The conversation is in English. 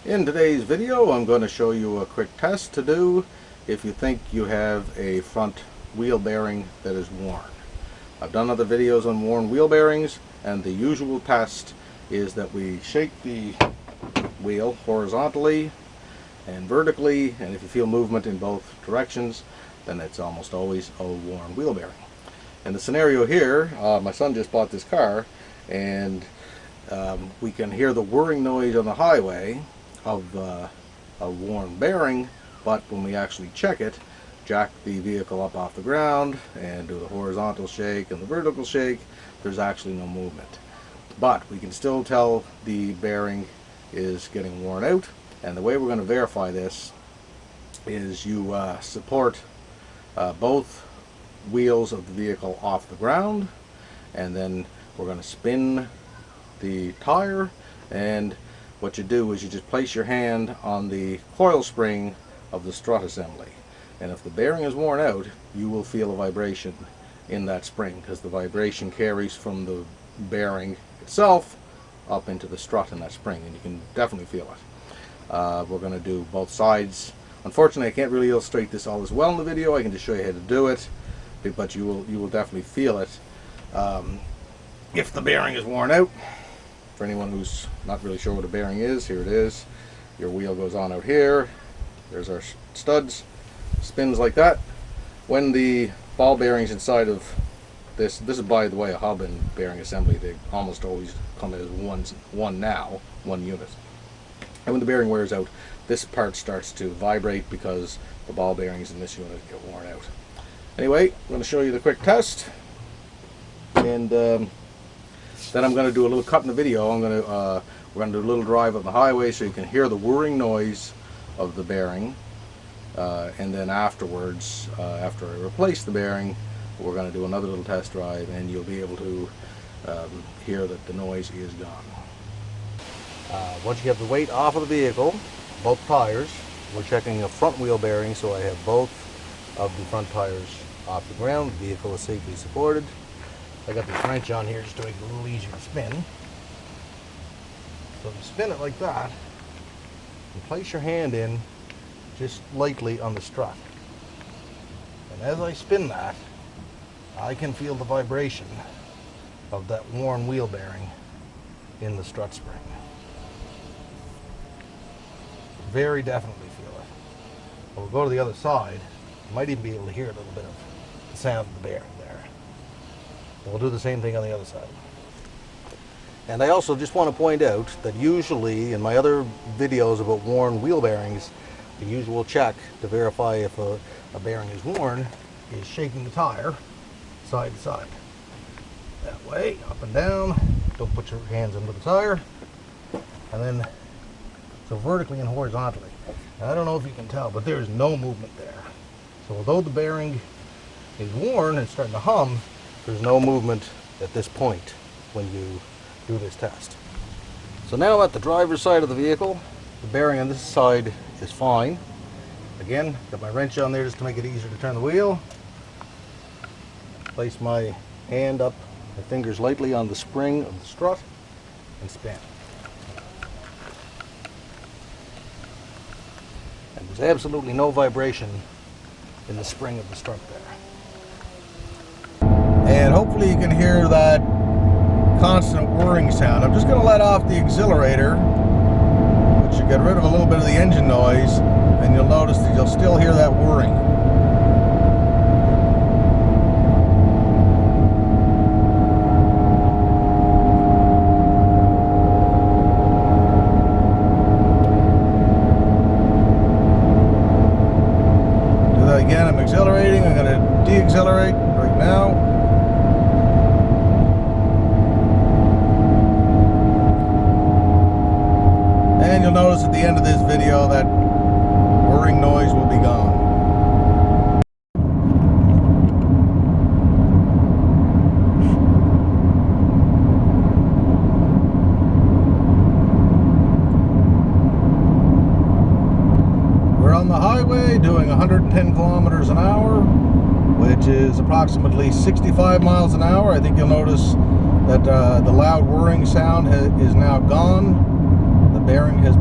In today's video, I'm going to show you a quick test to do if you think you have a front wheel bearing that is worn. I've done other videos on worn wheel bearings, and the usual test is that we shake the wheel horizontally and vertically, and if you feel movement in both directions, then it's almost always a worn wheel bearing. In the scenario here, my son just bought this car, and we can hear the whirring noise on the highway of a worn bearing, but when we actually check it, jack the vehicle up off the ground and do the horizontal shake and the vertical shake, there's actually no movement. But we can still tell the bearing is getting worn out, and the way we're going to verify this is you support both wheels of the vehicle off the ground, and then we're going to spin the tire, and what you do is you just place your hand on the coil spring of the strut assembly, and if the bearing is worn out, you will feel a vibration in that spring because the vibration carries from the bearing itself up into the strut in that spring, and you can definitely feel it. We're going to do both sides. Unfortunately, I can't really illustrate this all as well in the video. I can just show you how to do it, but you will definitely feel it if the bearing is worn out. For anyone who's not really sure what a bearing is, here it is. Your wheel goes on out here. There's our studs. Spins like that. When the ball bearings inside of this is, by the way, a hub and bearing assembly. They almost always come as one unit. And when the bearing wears out, this part starts to vibrate because the ball bearings in this unit get worn out. Anyway, I'm going to show you the quick test, and then I'm going to do a little cut in the video. We're going to do a little drive on the highway so you can hear the whirring noise of the bearing, and then afterwards, after I replace the bearing, we're going to do another little test drive, and you'll be able to hear that the noise is gone. Once you have the weight off of the vehicle, both tires, we're checking a front wheel bearing, so I have both of the front tires off the ground. The vehicle is safely supported. I got this wrench on here just to make it a little easier to spin. So you spin it like that, and place your hand in just lightly on the strut. And as I spin that, I can feel the vibration of that worn wheel bearing in the strut spring. Very definitely feel it. We'll go to the other side. You might even be able to hear a little bit of the sound of the bearing there. And we'll do the same thing on the other side. And I also just want to point out that usually in my other videos about worn wheel bearings, the usual check to verify if a bearing is worn is shaking the tire side to side. That way, up and down. Don't put your hands under the tire. And then, so vertically and horizontally. And I don't know if you can tell, but there's no movement there. So although the bearing is worn and starting to hum, there's no movement at this point when you do this test. So now at the driver's side of the vehicle, the bearing on this side is fine. Again, got my wrench on there just to make it easier to turn the wheel. Place my hand up, my fingers lightly on the spring of the strut, and spin. And there's absolutely no vibration in the spring of the strut there. And hopefully you can hear that constant whirring sound. I'm just going to let off the accelerator, which should get rid of a little bit of the engine noise, and you'll notice that you'll still hear that whirring. Again, I'm accelerating. I'm going to de-accelerate right now. And you'll notice at the end of this video that whirring noise will be gone. On the highway doing 110 kilometers an hour, which is approximately 65 miles an hour. I think you'll notice that the loud whirring sound is now gone. The bearing has